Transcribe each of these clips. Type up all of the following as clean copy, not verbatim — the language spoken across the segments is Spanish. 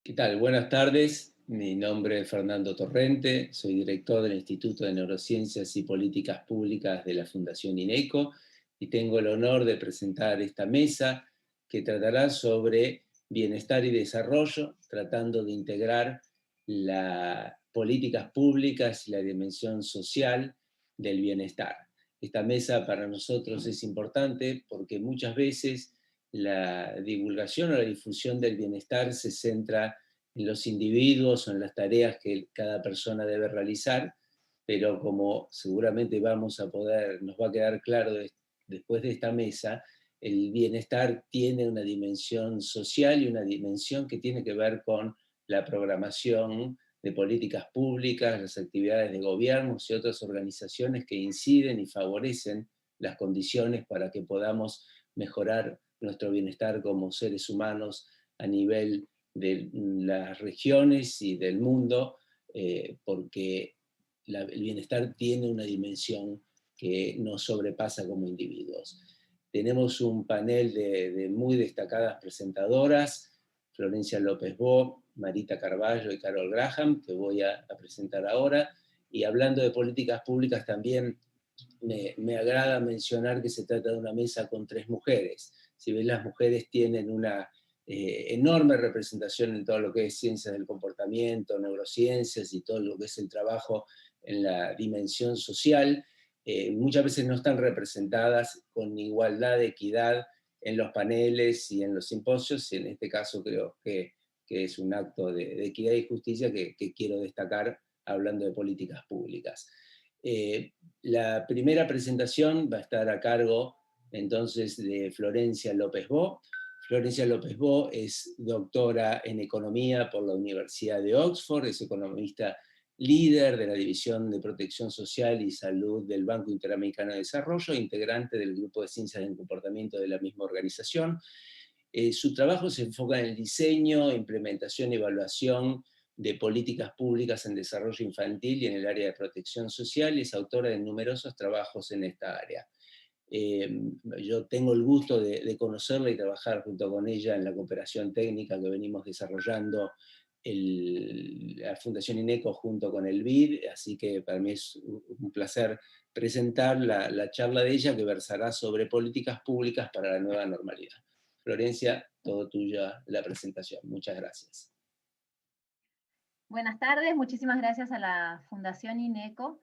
¿Qué tal? Buenas tardes. Mi nombre es Fernando Torrente, soy director del Instituto de Neurociencias y Políticas Públicas de la Fundación INECO y tengo el honor de presentar esta mesa que tratará sobre bienestar y desarrollo, tratando de integrar las políticas públicas y la dimensión social del bienestar. Esta mesa para nosotros es importante porque muchas veces la divulgación o la difusión del bienestar se centra en los individuos o en las tareas que cada persona debe realizar, pero como seguramente nos va a quedar claro después de esta mesa, el bienestar tiene una dimensión social y una dimensión que tiene que ver con la programación de políticas públicas, las actividades de gobiernos y otras organizaciones que inciden y favorecen las condiciones para que podamos mejorar nuestro bienestar como seres humanos a nivel de las regiones y del mundo, porque el bienestar tiene una dimensión que nos sobrepasa como individuos. Tenemos un panel de muy destacadas presentadoras, Florencia López Bo, Marita Carballo y Carol Graham, que voy a presentar ahora, y hablando de políticas públicas también me agrada mencionar que se trata de una mesa con 3 mujeres. Si bien las mujeres tienen una enorme representación en todo lo que es ciencias del comportamiento, neurociencias y todo lo que es el trabajo en la dimensión social, muchas veces no están representadas con igualdad de equidad en los paneles y en los simposios, y en este caso creo que es un acto de equidad y justicia que quiero destacar hablando de políticas públicas. Eh, la primera presentación va a estar a cargo entonces de Florencia López Bo. Florencia López Bo es doctora en economía por la Universidad de Oxford, es economista líder de la División de Protección Social y Salud del Banco Interamericano de Desarrollo, integrante del Grupo de Ciencias del Comportamiento de la misma organización. Su trabajo se enfoca en el diseño, implementación y evaluación de políticas públicas en desarrollo infantil y en el área de protección social, y es autora de numerosos trabajos en esta área. Yo tengo el gusto de conocerla y trabajar junto con ella en la cooperación técnica que venimos desarrollando la Fundación INECO junto con el BID, así que para mí es un placer presentar la charla de ella que versará sobre políticas públicas para la nueva normalidad. Florencia, todo tuya la presentación. Muchas gracias. Buenas tardes, muchísimas gracias a la Fundación INECO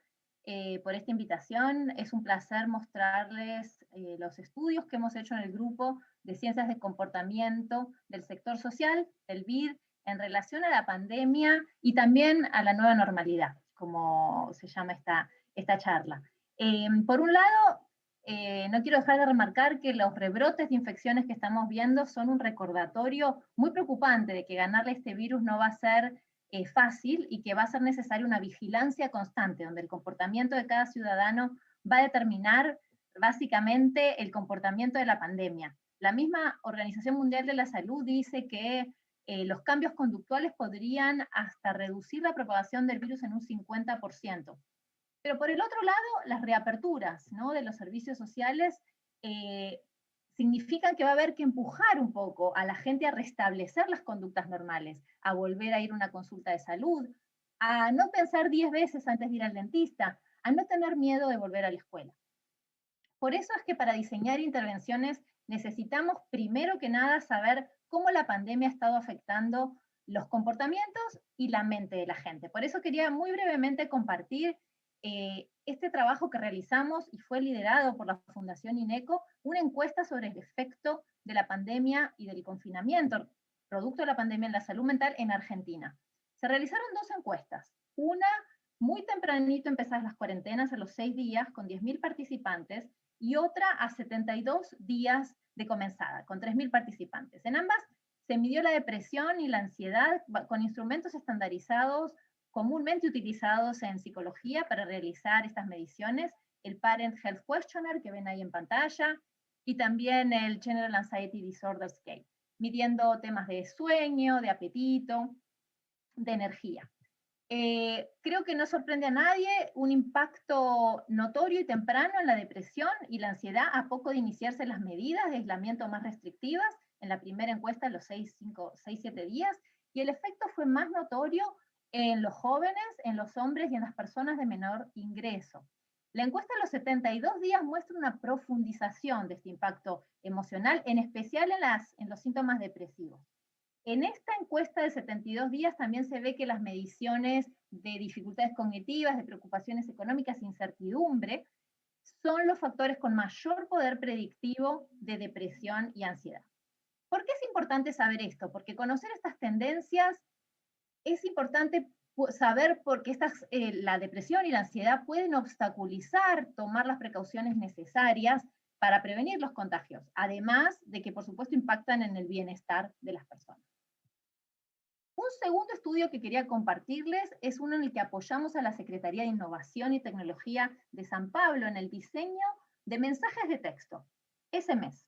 por esta invitación. Es un placer mostrarles los estudios que hemos hecho en el grupo de Ciencias de Comportamiento del sector social, el BID, en relación a la pandemia y también a la nueva normalidad, como se llama esta charla. Por un lado, no quiero dejar de remarcar que los rebrotes de infecciones que estamos viendo son un recordatorio muy preocupante de que ganarle a este virus no va a ser fácil y que va a ser necesaria una vigilancia constante, donde el comportamiento de cada ciudadano va a determinar básicamente el comportamiento de la pandemia. La misma Organización Mundial de la Salud dice que los cambios conductuales podrían hasta reducir la propagación del virus en un 50%. Pero por el otro lado, las reaperturas, ¿no?, de los servicios sociales significan que va a haber que empujar un poco a la gente a restablecer las conductas normales, a volver a ir a una consulta de salud, a no pensar 10 veces antes de ir al dentista, a no tener miedo de volver a la escuela. Por eso es que para diseñar intervenciones necesitamos primero que nada saber cómo la pandemia ha estado afectando los comportamientos y la mente de la gente. Por eso quería muy brevemente compartir este trabajo que realizamos y fue liderado por la Fundación INECO, una encuesta sobre el efecto de la pandemia y del confinamiento, producto de la pandemia en la salud mental en Argentina. Se realizaron 2 encuestas, una muy tempranito empezadas las cuarentenas a los 6 días con 10.000 participantes y otra a 72 días de comenzada con 3.000 participantes. En ambas se midió la depresión y la ansiedad con instrumentos estandarizados comúnmente utilizados en psicología para realizar estas mediciones, el Parent Health Questionnaire que ven ahí en pantalla, y también el General Anxiety Disorder Scale, midiendo temas de sueño, de apetito, de energía. Creo que no sorprende a nadie un impacto notorio y temprano en la depresión y la ansiedad a poco de iniciarse las medidas de aislamiento más restrictivas, en la primera encuesta a los 6, 7 días, y el efecto fue más notorio en los jóvenes, en los hombres y en las personas de menor ingreso. La encuesta de los 72 días muestra una profundización de este impacto emocional, en especial en los síntomas depresivos. En esta encuesta de 72 días también se ve que las mediciones de dificultades cognitivas, de preocupaciones económicas, incertidumbre, son los factores con mayor poder predictivo de depresión y ansiedad. ¿Por qué es importante saber esto? Porque conocer estas tendencias es importante saber por qué la depresión y la ansiedad pueden obstaculizar tomar las precauciones necesarias para prevenir los contagios, además de que por supuesto impactan en el bienestar de las personas. Un segundo estudio que quería compartirles es uno en el que apoyamos a la Secretaría de Innovación y Tecnología de San Pablo en el diseño de mensajes de texto, SMS,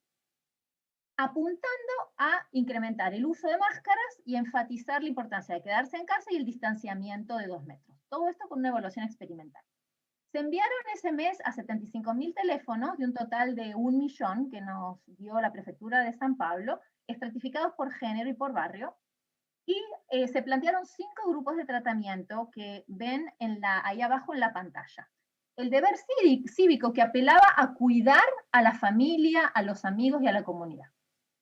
apuntando a incrementar el uso de máscaras y enfatizar la importancia de quedarse en casa y el distanciamiento de 2 metros. Todo esto con una evaluación experimental. Se enviaron ese mes a 75.000 teléfonos de un total de 1 millón que nos dio la Prefectura de San Pablo, estratificados por género y por barrio, y se plantearon 5 grupos de tratamiento que ven ahí abajo en la pantalla. El deber cívico que apelaba a cuidar a la familia, a los amigos y a la comunidad.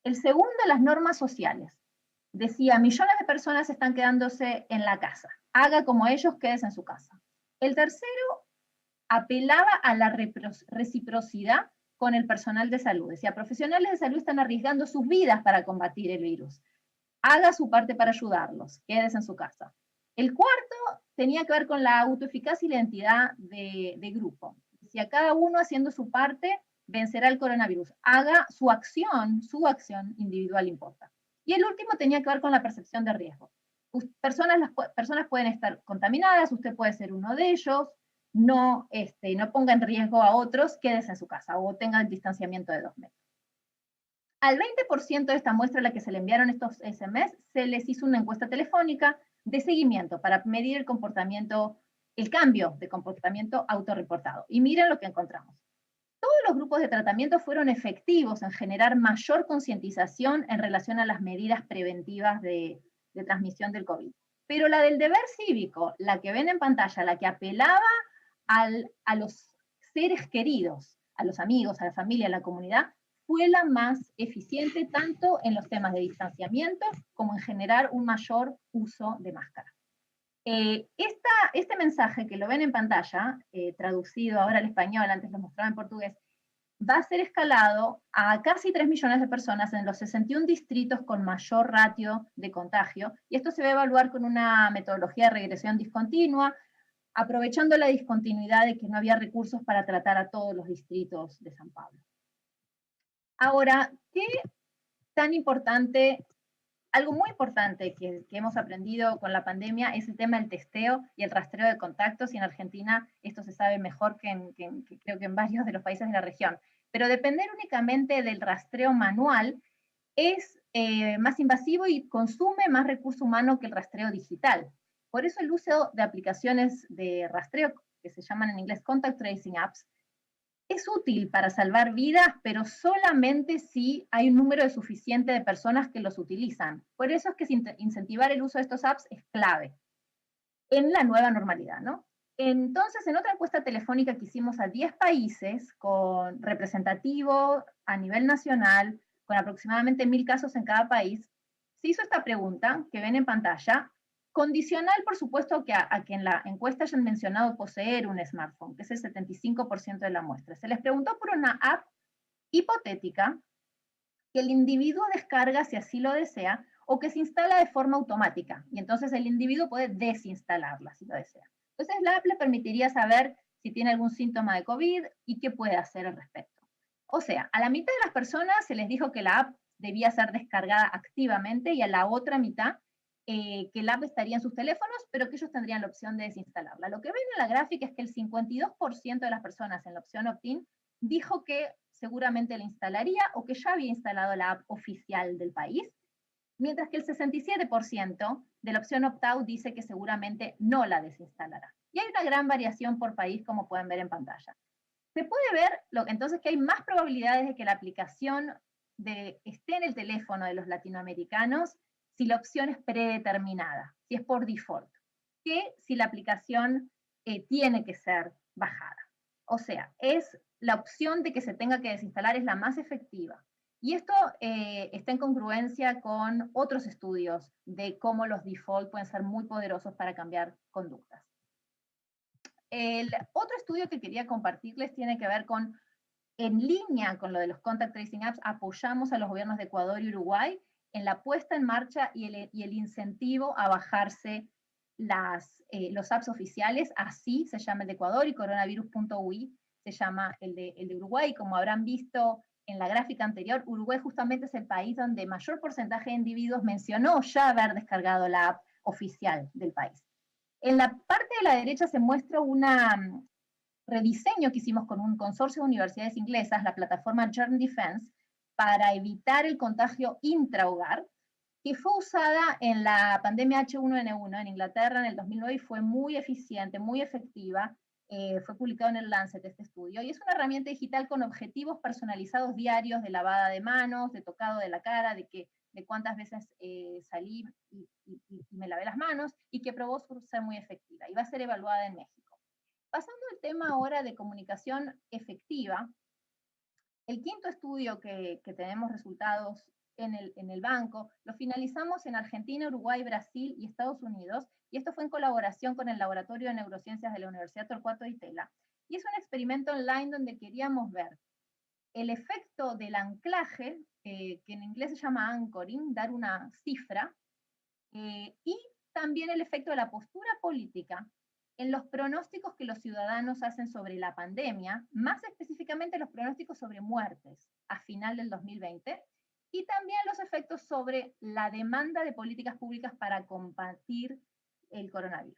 El segundo, las normas sociales. Decía, millones de personas están quedándose en la casa. Haga como ellos, quédese en su casa. El tercero, apelaba a la reciprocidad con el personal de salud. Decía, profesionales de salud están arriesgando sus vidas para combatir el virus. Haga su parte para ayudarlos, quédese en su casa. El cuarto tenía que ver con la autoeficacia y la identidad de grupo. Decía, cada uno haciendo su parte vencerá el coronavirus. Haga su acción individual importa. Y el último tenía que ver con la percepción de riesgo. Las personas pueden estar contaminadas, usted puede ser uno de ellos, no ponga en riesgo a otros, quédese en su casa o tenga el distanciamiento de 2 metros. Al 20% de esta muestra a la que se le enviaron estos SMS, se les hizo una encuesta telefónica de seguimiento para medir el cambio de comportamiento autorreportado. Y miren lo que encontramos. Todos los grupos de tratamiento fueron efectivos en generar mayor concientización en relación a las medidas preventivas de transmisión del COVID. Pero la del deber cívico, la que ven en pantalla, la que apelaba a los seres queridos, a los amigos, a la familia, a la comunidad, fue la más eficiente tanto en los temas de distanciamiento como en generar un mayor uso de máscara. Este mensaje que lo ven en pantalla, traducido ahora al español, antes lo mostraba en portugués, va a ser escalado a casi 3 millones de personas en los 61 distritos con mayor ratio de contagio, y esto se va a evaluar con una metodología de regresión discontinua, aprovechando la discontinuidad de que no había recursos para tratar a todos los distritos de San Pablo. Ahora, ¿qué tan importante? Algo muy importante que hemos aprendido con la pandemia es el tema del testeo y el rastreo de contactos, y en Argentina esto se sabe mejor creo que en varios de los países de la región. Pero depender únicamente del rastreo manual es más invasivo y consume más recurso humano que el rastreo digital. Por eso el uso de aplicaciones de rastreo, que se llaman en inglés Contact Tracing Apps, es útil para salvar vidas, pero solamente si hay un número suficiente de personas que los utilizan. Por eso es que incentivar el uso de estos apps es clave en la nueva normalidad, ¿no? Entonces, en otra encuesta telefónica que hicimos a 10 países, con representativo a nivel nacional, con aproximadamente 1.000 casos en cada país, se hizo esta pregunta que ven en pantalla, condicional, por supuesto, a que en la encuesta hayan mencionado poseer un smartphone, que es el 75% de la muestra. Se les preguntó por una app hipotética que el individuo descarga si así lo desea, o que se instala de forma automática, y entonces el individuo puede desinstalarla si lo desea. Entonces la app le permitiría saber si tiene algún síntoma de COVID y qué puede hacer al respecto. O sea, a la mitad de las personas se les dijo que la app debía ser descargada activamente, y a la otra mitad que el app estaría en sus teléfonos, pero que ellos tendrían la opción de desinstalarla. Lo que ven en la gráfica es que el 52% de las personas en la opción opt-in dijo que seguramente la instalaría o que ya había instalado la app oficial del país, mientras que el 67% de la opción opt-out dice que seguramente no la desinstalará. Y hay una gran variación por país, como pueden ver en pantalla. Se puede ver entonces que hay más probabilidades de que la aplicación esté en el teléfono de los latinoamericanos si la opción es predeterminada, si es por default, que si la aplicación tiene que ser bajada. O sea, es la opción de que se tenga que desinstalar es la más efectiva. Y esto está en congruencia con otros estudios de cómo los default pueden ser muy poderosos para cambiar conductas. El otro estudio que quería compartirles tiene que ver con, en línea con lo de los contact tracing apps, apoyamos a los gobiernos de Ecuador y Uruguay en la puesta en marcha y el incentivo a bajarse los apps oficiales. Así se llama el de Ecuador, y coronavirus.ui se llama el de Uruguay. Como habrán visto en la gráfica anterior, Uruguay justamente es el país donde mayor porcentaje de individuos mencionó ya haber descargado la app oficial del país. En la parte de la derecha se muestra un rediseño que hicimos con un consorcio de universidades inglesas, la plataforma Journey Defense, para evitar el contagio intrahogar, que fue usada en la pandemia H1N1 en Inglaterra en el 2009 y fue muy eficiente, muy efectiva. Fue publicado en el Lancet este estudio, y es una herramienta digital con objetivos personalizados diarios de lavada de manos, de tocado de la cara, de cuántas veces salí y me lavé las manos, y que probó ser muy efectiva, y va a ser evaluada en México. Pasando al tema ahora de comunicación efectiva, el quinto estudio que tenemos resultados en el banco, lo finalizamos en Argentina, Uruguay, Brasil y Estados Unidos, y esto fue en colaboración con el Laboratorio de Neurociencias de la Universidad Torcuato Di Tella, y es un experimento online donde queríamos ver el efecto del anclaje, que en inglés se llama anchoring, dar una cifra, y también el efecto de la postura política en los pronósticos que los ciudadanos hacen sobre la pandemia, más específicamente los pronósticos sobre muertes a final del 2020, y también los efectos sobre la demanda de políticas públicas para combatir el coronavirus.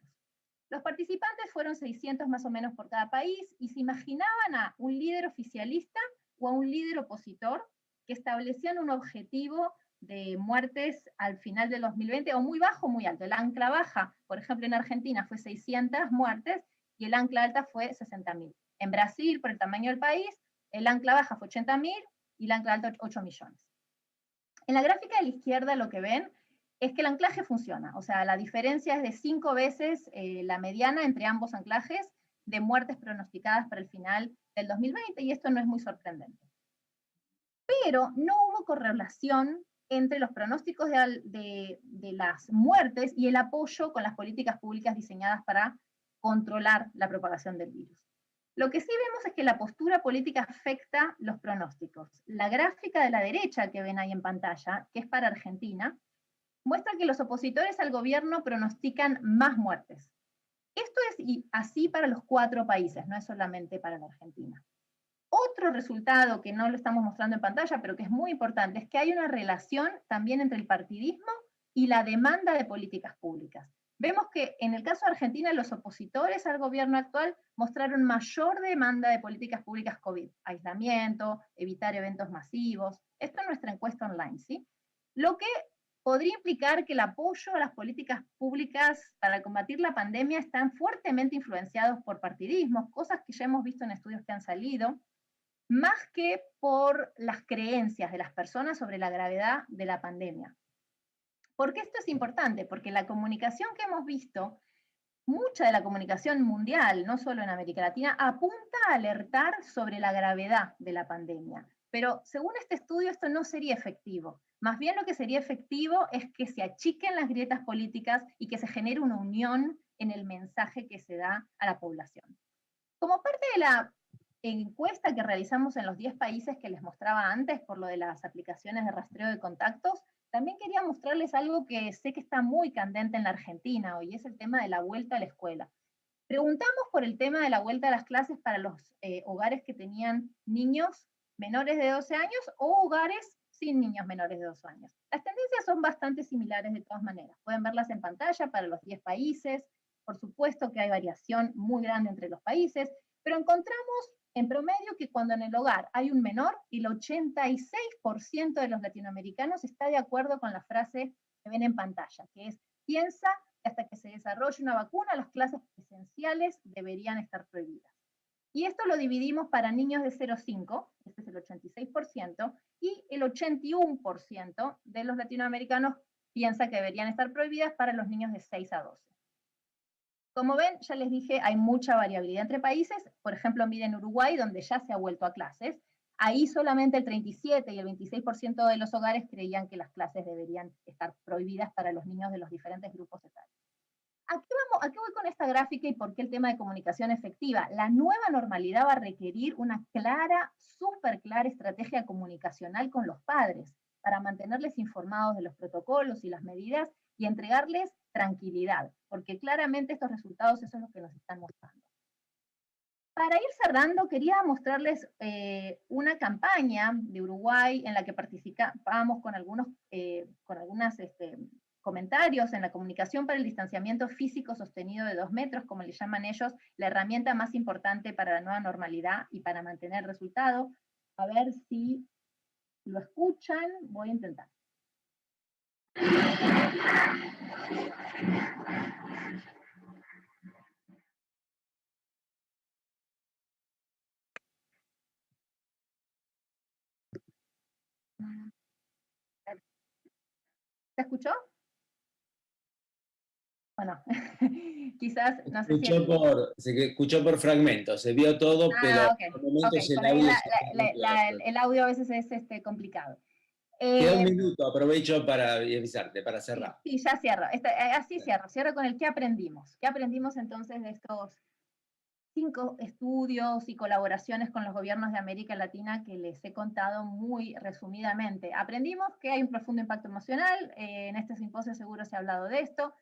Los participantes fueron 600 más o menos por cada país, y se imaginaban a un líder oficialista o a un líder opositor que establecían un objetivo de muertes al final del 2020, o muy bajo o muy alto. El ancla baja, por ejemplo, en Argentina fue 600 muertes y el ancla alta fue 60.000. En Brasil, por el tamaño del país, el ancla baja fue 80.000 y el ancla alta 8 millones. En la gráfica de la izquierda lo que ven es que el anclaje funciona, o sea, la diferencia es de 5 veces la mediana entre ambos anclajes de muertes pronosticadas para el final del 2020, y esto no es muy sorprendente. Pero no hubo correlación entre los pronósticos de las muertes y el apoyo con las políticas públicas diseñadas para controlar la propagación del virus. Lo que sí vemos es que la postura política afecta los pronósticos. La gráfica de la derecha que ven ahí en pantalla, que es para Argentina, muestra que los opositores al gobierno pronostican más muertes. Esto es así para los 4 países, no es solamente para la Argentina. Otro resultado que no lo estamos mostrando en pantalla, pero que es muy importante, es que hay una relación también entre el partidismo y la demanda de políticas públicas. Vemos que en el caso de Argentina, los opositores al gobierno actual mostraron mayor demanda de políticas públicas COVID, aislamiento, evitar eventos masivos. Esto es nuestra encuesta online, ¿sí? Lo que podría implicar que el apoyo a las políticas públicas para combatir la pandemia están fuertemente influenciados por partidismos, cosas que ya hemos visto en estudios que han salido, más que por las creencias de las personas sobre la gravedad de la pandemia. ¿Por qué esto es importante? Porque la comunicación que hemos visto, mucha de la comunicación mundial, no solo en América Latina, apunta a alertar sobre la gravedad de la pandemia. Pero según este estudio, esto no sería efectivo. Más bien lo que sería efectivo es que se achiquen las grietas políticas y que se genere una unión en el mensaje que se da a la población. Como parte de la encuesta que realizamos en los 10 países que les mostraba antes por lo de las aplicaciones de rastreo de contactos, también quería mostrarles algo que sé que está muy candente en la Argentina hoy, es el tema de la vuelta a la escuela. Preguntamos por el tema de la vuelta a las clases para los hogares que tenían niños menores de 12 años o hogares sin niños menores de 12 años. Las tendencias son bastante similares de todas maneras. Pueden verlas en pantalla para los 10 países. Por supuesto que hay variación muy grande entre los países, pero encontramos en promedio que cuando en el hogar hay un menor, el 86% de los latinoamericanos está de acuerdo con la frase que ven en pantalla, que es: piensa que hasta que se desarrolle una vacuna, las clases presenciales deberían estar prohibidas. Y esto lo dividimos para niños de 0 a 5, este es el 86%, y el 81% de los latinoamericanos piensa que deberían estar prohibidas para los niños de 6 a 12. Como ven, ya les dije, hay mucha variabilidad entre países. Por ejemplo, miren Uruguay, donde ya se ha vuelto a clases. Ahí solamente el 37 y el 26% de los hogares creían que las clases deberían estar prohibidas para los niños de los diferentes grupos etarios. ¿A qué voy con esta gráfica y por qué el tema de comunicación efectiva? La nueva normalidad va a requerir una clara, súper clara estrategia comunicacional con los padres para mantenerles informados de los protocolos y las medidas y entregarles tranquilidad, porque claramente estos resultados eso es lo que nos están mostrando. Para ir cerrando, quería mostrarles una campaña de Uruguay en la que participamos con algunos comentarios en la comunicación para el distanciamiento físico sostenido de 2 metros, como le llaman ellos, la herramienta más importante para la nueva normalidad y para mantener el resultado. A ver si lo escuchan, voy a intentar. ¿Se escuchó? Bueno, quizás, no sé si... Se escuchó por fragmentos, se vio todo, pero ok, por momentos por el ahí audio se está muy claro. el audio a veces es complicado. Queda un minuto, aprovecho para avisarte, para cerrar. Sí, ya cierro. Así cierro con el qué aprendimos. ¿Qué aprendimos entonces de estos 5 estudios y colaboraciones con los gobiernos de América Latina que les he contado muy resumidamente? Aprendimos que hay un profundo impacto emocional, en este simposio seguro se ha hablado de esto.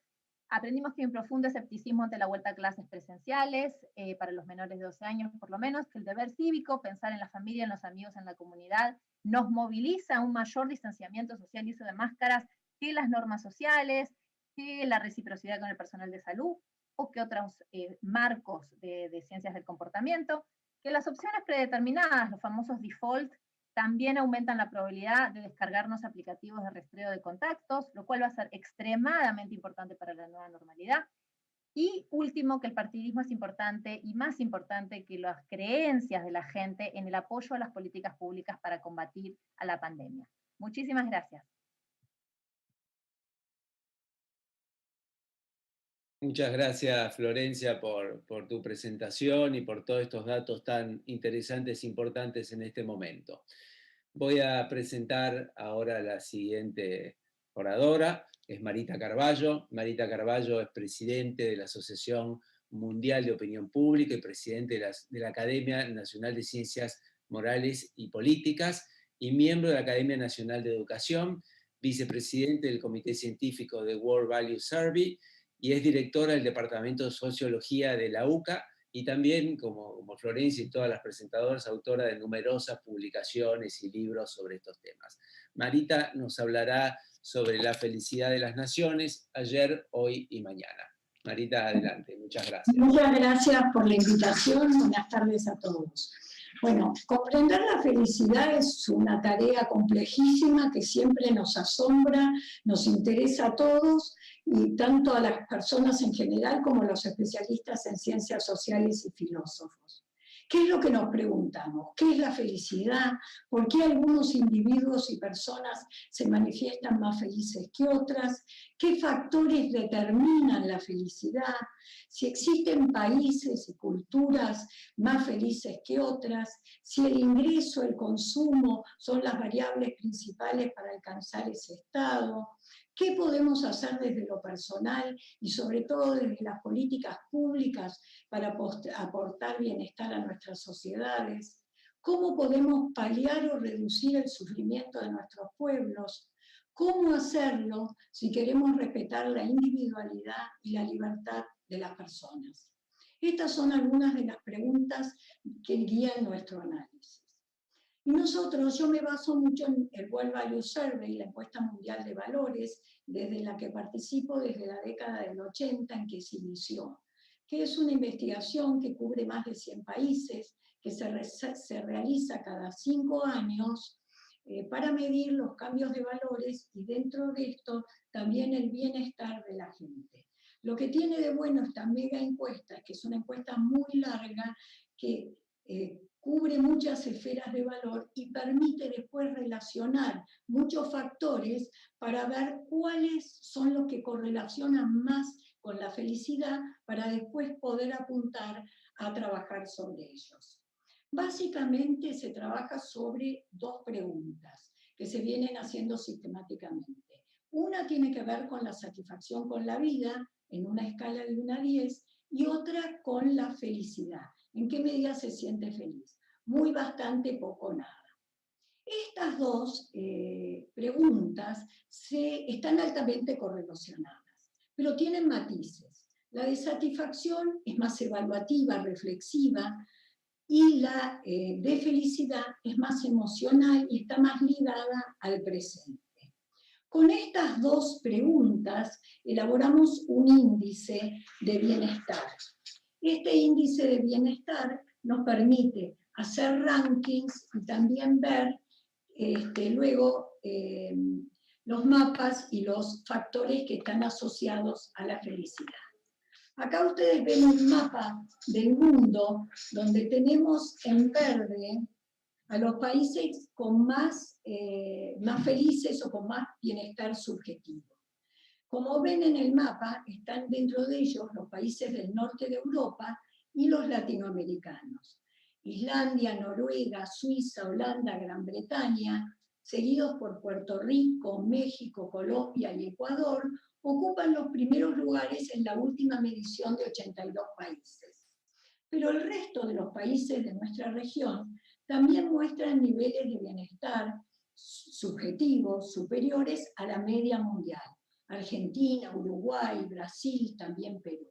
Aprendimos que hay un profundo escepticismo ante la vuelta a clases presenciales, para los menores de 12 años por lo menos, que el deber cívico, pensar en la familia, en los amigos, en la comunidad, nos moviliza a un mayor distanciamiento social y uso de máscaras que las normas sociales, que la reciprocidad con el personal de salud, o que otros marcos de ciencias del comportamiento, que las opciones predeterminadas, los famosos default, también aumentan la probabilidad de descargarnos aplicativos de rastreo de contactos, lo cual va a ser extremadamente importante para la nueva normalidad. Y último, que el partidismo es importante y más importante que las creencias de la gente en el apoyo a las políticas públicas para combatir a la pandemia. Muchísimas gracias. Muchas gracias, Florencia, por tu presentación y por todos estos datos tan interesantes e importantes en este momento. Voy a presentar ahora a la siguiente oradora, es Marita Carballo. Marita Carballo es presidente de la Asociación Mundial de Opinión Pública y presidente de la Academia Nacional de Ciencias Morales y Políticas y miembro de la Academia Nacional de Educación, vicepresidente del Comité Científico de World Value Survey y es directora del Departamento de Sociología de la UCA, y también, como Florencia y todas las presentadoras, autora de numerosas publicaciones y libros sobre estos temas. Marita nos hablará sobre la felicidad de las naciones, ayer, hoy y mañana. Marita, adelante. Muchas gracias. Muchas gracias por la invitación. Buenas tardes a todos. Bueno, comprender la felicidad es una tarea complejísima que siempre nos asombra, nos interesa a todos, y tanto a las personas en general como a los especialistas en ciencias sociales y filósofos. ¿Qué es lo que nos preguntamos? ¿Qué es la felicidad? ¿Por qué algunos individuos y personas se manifiestan más felices que otras? ¿Qué factores determinan la felicidad? Si existen países y culturas más felices que otras, si el ingreso, el consumo son las variables principales para alcanzar ese estado. ¿Qué podemos hacer desde lo personal y sobre todo desde las políticas públicas para aportar bienestar a nuestras sociedades? ¿Cómo podemos paliar o reducir el sufrimiento de nuestros pueblos? ¿Cómo hacerlo si queremos respetar la individualidad y la libertad de las personas? Estas son algunas de las preguntas que guían nuestro análisis. Y nosotros, yo me baso mucho en el World Value Survey, la encuesta mundial de valores, desde la que participo desde la década del 80 en que se inició, que es una investigación que cubre más de 100 países, que se realiza cada 5 años para medir los cambios de valores y dentro de esto también el bienestar de la gente. Lo que tiene de bueno esta mega encuesta es que es una encuesta muy larga que cubre muchas esferas de valor y permite después relacionar muchos factores para ver cuáles son los que correlacionan más con la felicidad para después poder apuntar a trabajar sobre ellos. Básicamente se trabaja sobre dos preguntas que se vienen haciendo sistemáticamente. Una tiene que ver con la satisfacción con la vida en una escala de 1 a 10 y otra con la felicidad. ¿En qué medida se siente feliz? Muy, bastante, poco, nada. Estas dos preguntas están altamente correlacionadas, pero tienen matices. La de satisfacción es más evaluativa, reflexiva, y la de felicidad es más emocional y está más ligada al presente. Con estas dos preguntas elaboramos un índice de bienestar. Este índice de bienestar nos permite hacer rankings y también ver luego los mapas y los factores que están asociados a la felicidad. Acá ustedes ven un mapa del mundo donde tenemos en verde a los países con más felices o con más bienestar subjetivo. Como ven en el mapa, están dentro de ellos los países del norte de Europa y los latinoamericanos. Islandia, Noruega, Suiza, Holanda, Gran Bretaña, seguidos por Puerto Rico, México, Colombia y Ecuador, ocupan los primeros lugares en la última medición de 82 países. Pero el resto de los países de nuestra región también muestran niveles de bienestar subjetivos superiores a la media mundial. Argentina, Uruguay, Brasil, también Perú.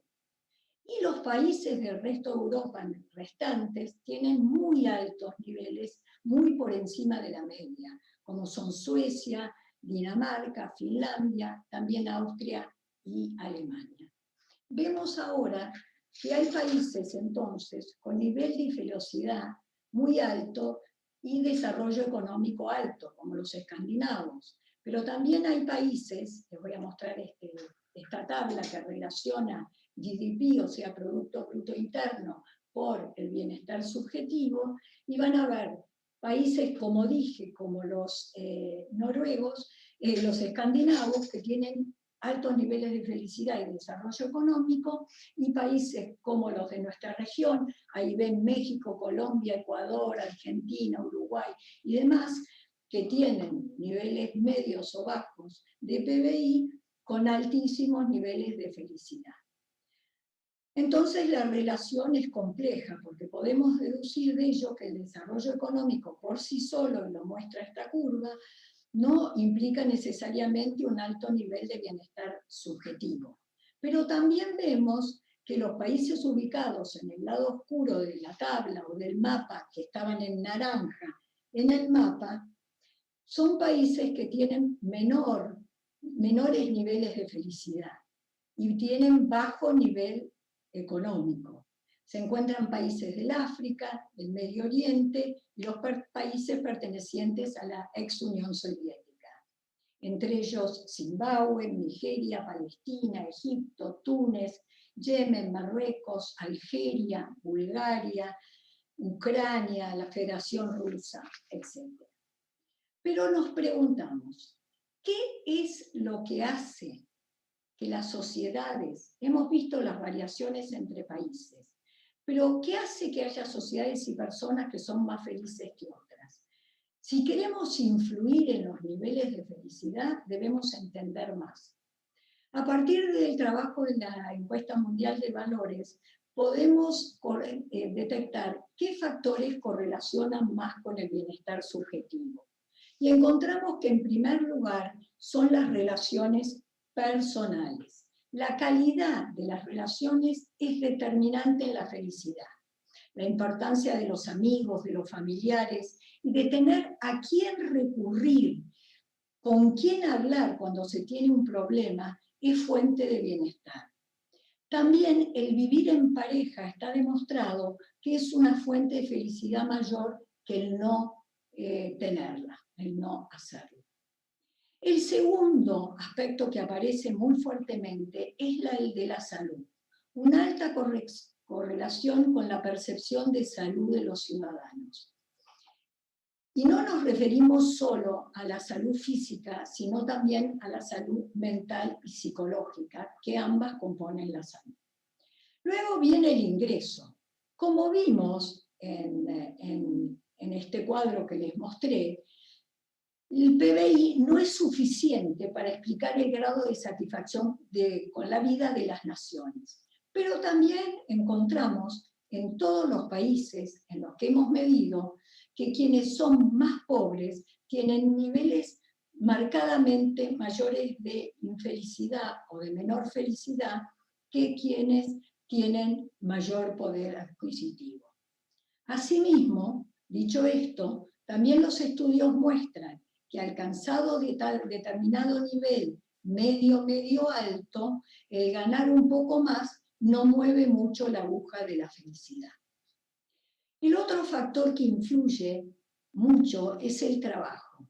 Y los países del resto de Europa restantes tienen muy altos niveles, muy por encima de la media, como son Suecia, Dinamarca, Finlandia, también Austria y Alemania. Vemos ahora que hay países entonces con nivel de felicidad muy alto y desarrollo económico alto, como los escandinavos. Pero también hay países, les voy a mostrar esta tabla que relaciona GDP, o sea, Producto Bruto Interno, por el bienestar subjetivo, y van a ver países, como dije, como los noruegos, los escandinavos, que tienen altos niveles de felicidad y desarrollo económico, y países como los de nuestra región, ahí ven México, Colombia, Ecuador, Argentina, Uruguay y demás, que tienen niveles medios o bajos de PBI con altísimos niveles de felicidad. Entonces la relación es compleja, porque podemos deducir de ello que el desarrollo económico por sí solo, y lo muestra esta curva, no implica necesariamente un alto nivel de bienestar subjetivo. Pero también vemos que los países ubicados en el lado oscuro de la tabla o del mapa, que estaban en naranja en el mapa, son países que tienen menores niveles de felicidad y tienen bajo nivel económico. Se encuentran países del África, del Medio Oriente y los países pertenecientes a la ex Unión Soviética. Entre ellos Zimbabue, Nigeria, Palestina, Egipto, Túnez, Yemen, Marruecos, Algeria, Bulgaria, Ucrania, la Federación Rusa, etc. Pero nos preguntamos, ¿qué es lo que hace que las sociedades, hemos visto las variaciones entre países, pero ¿qué hace que haya sociedades y personas que son más felices que otras? Si queremos influir en los niveles de felicidad, debemos entender más. A partir del trabajo de la Encuesta Mundial de Valores, podemos detectar qué factores correlacionan más con el bienestar subjetivo. Y encontramos que en primer lugar son las relaciones personales. La calidad de las relaciones es determinante en la felicidad. La importancia de los amigos, de los familiares, y de tener a quién recurrir, con quién hablar cuando se tiene un problema, es fuente de bienestar. También el vivir en pareja está demostrado que es una fuente de felicidad mayor que el no tenerla, el no hacerlo. El segundo aspecto que aparece muy fuertemente es el de la salud. Una alta correlación con la percepción de salud de los ciudadanos. Y no nos referimos solo a la salud física, sino también a la salud mental y psicológica, que ambas componen la salud. Luego viene el ingreso. Como vimos en este cuadro que les mostré, el PBI no es suficiente para explicar el grado de satisfacción con la vida de las naciones. Pero también encontramos en todos los países en los que hemos medido que quienes son más pobres tienen niveles marcadamente mayores de infelicidad o de menor felicidad que quienes tienen mayor poder adquisitivo. Asimismo, dicho esto, también los estudios muestran que alcanzado de determinado nivel medio alto, el ganar un poco más no mueve mucho la aguja de la felicidad. El otro factor que influye mucho es el trabajo.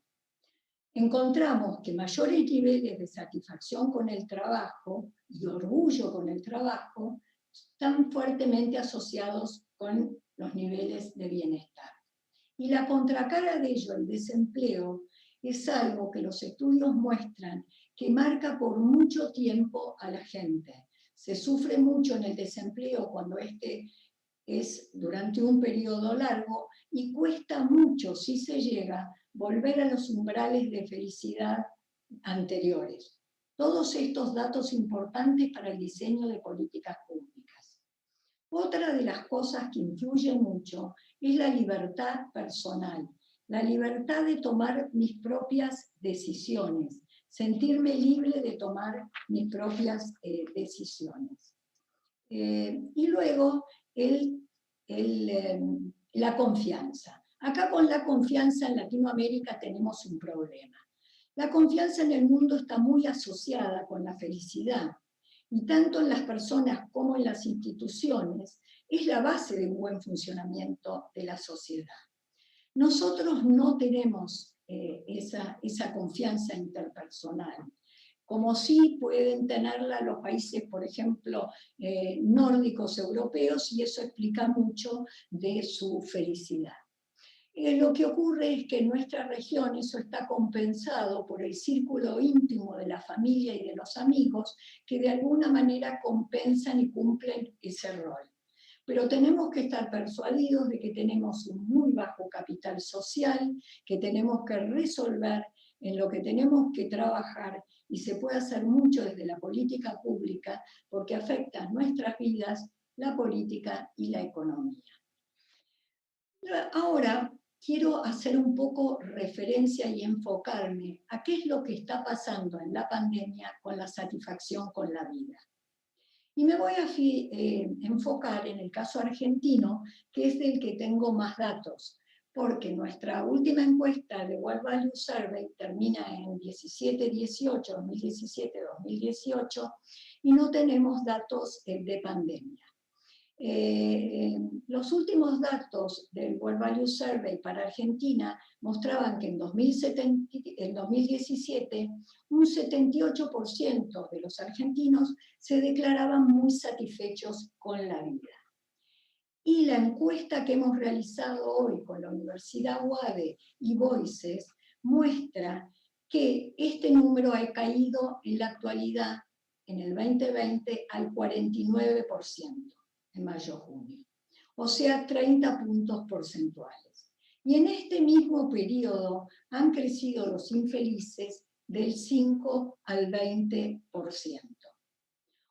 Encontramos que mayores niveles de satisfacción con el trabajo y orgullo con el trabajo están fuertemente asociados con los niveles de bienestar. Y la contracara de ello, el desempleo, es algo que los estudios muestran que marca por mucho tiempo a la gente. Se sufre mucho en el desempleo cuando este es durante un periodo largo y cuesta mucho, si se llega, volver a los umbrales de felicidad anteriores. Todos estos datos importantes para el diseño de políticas públicas. Otra de las cosas que influye mucho es la libertad personal, la libertad de tomar mis propias decisiones, sentirme libre de tomar mis propias decisiones. Y luego la confianza. Acá con la confianza en Latinoamérica tenemos un problema. La confianza en el mundo está muy asociada con la felicidad, y tanto en las personas como en las instituciones es la base de un buen funcionamiento de la sociedad. Nosotros no tenemos esa confianza interpersonal, como sí pueden tenerla los países, por ejemplo, nórdicos europeos, y eso explica mucho de su felicidad. Lo que ocurre es que en nuestra región eso está compensado por el círculo íntimo de la familia y de los amigos, que de alguna manera compensan y cumplen ese rol. Pero tenemos que estar persuadidos de que tenemos un muy bajo capital social, que tenemos que resolver, en lo que tenemos que trabajar, y se puede hacer mucho desde la política pública, porque afecta nuestras vidas, la política y la economía. Ahora quiero hacer un poco referencia y enfocarme a qué es lo que está pasando en la pandemia con la satisfacción con la vida. Y me voy a enfocar en el caso argentino, que es del que tengo más datos, porque nuestra última encuesta de World Value Survey termina en 2017-2018, y no tenemos datos de pandemia. Los últimos datos del World Value Survey para Argentina mostraban que en 2017 un 78% de los argentinos se declaraban muy satisfechos con la vida. Y la encuesta que hemos realizado hoy con la Universidad UADE y Voices muestra que este número ha caído en la actualidad, en el 2020, al 49%. En mayo-junio, o sea, 30 puntos porcentuales. Y en este mismo periodo han crecido los infelices del 5 al 20%.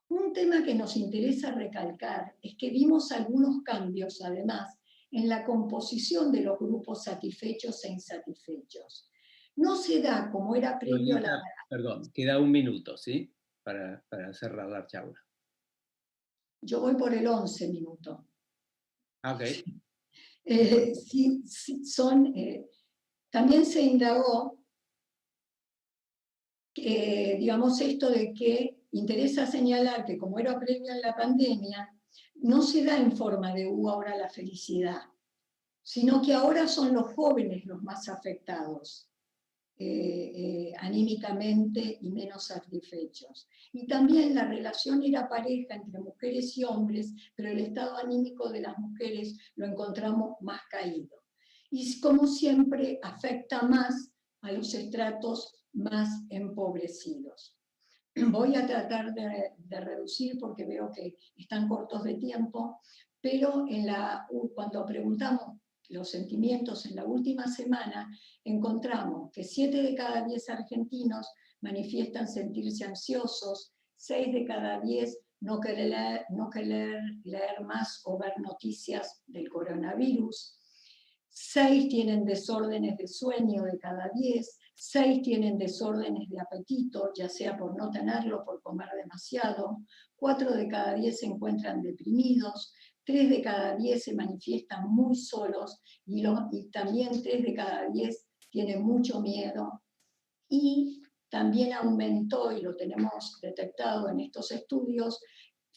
Un tema que nos interesa recalcar es que vimos algunos cambios, además, en la composición de los grupos satisfechos e insatisfechos. No se da como era previo a la... Perdón, queda un minuto, ¿sí? Para cerrar la charla. Yo voy por el 11 minuto. Okay. También se indagó, digamos, esto de que interesa señalar que como era previo a la pandemia, no se da en forma de ahora la felicidad, sino que ahora son los jóvenes los más afectados. anímicamente y menos satisfechos. Y también la relación era pareja entre mujeres y hombres, pero el estado anímico de las mujeres lo encontramos más caído. Y como siempre afecta más a los estratos más empobrecidos. Voy a tratar de reducir porque veo que están cortos de tiempo, pero cuando preguntamos los sentimientos en la última semana, encontramos que 7 de cada 10 argentinos manifiestan sentirse ansiosos, 6 de cada 10 no querer leer más o ver noticias del coronavirus, 6 tienen desórdenes de sueño de cada 10, 6 tienen desórdenes de apetito, ya sea por no tenerlo o por comer demasiado, 4 de cada 10 se encuentran deprimidos, 3 de cada 10 se manifiestan muy solos y también 3 de cada 10 tienen mucho miedo. Y también aumentó, y lo tenemos detectado en estos estudios,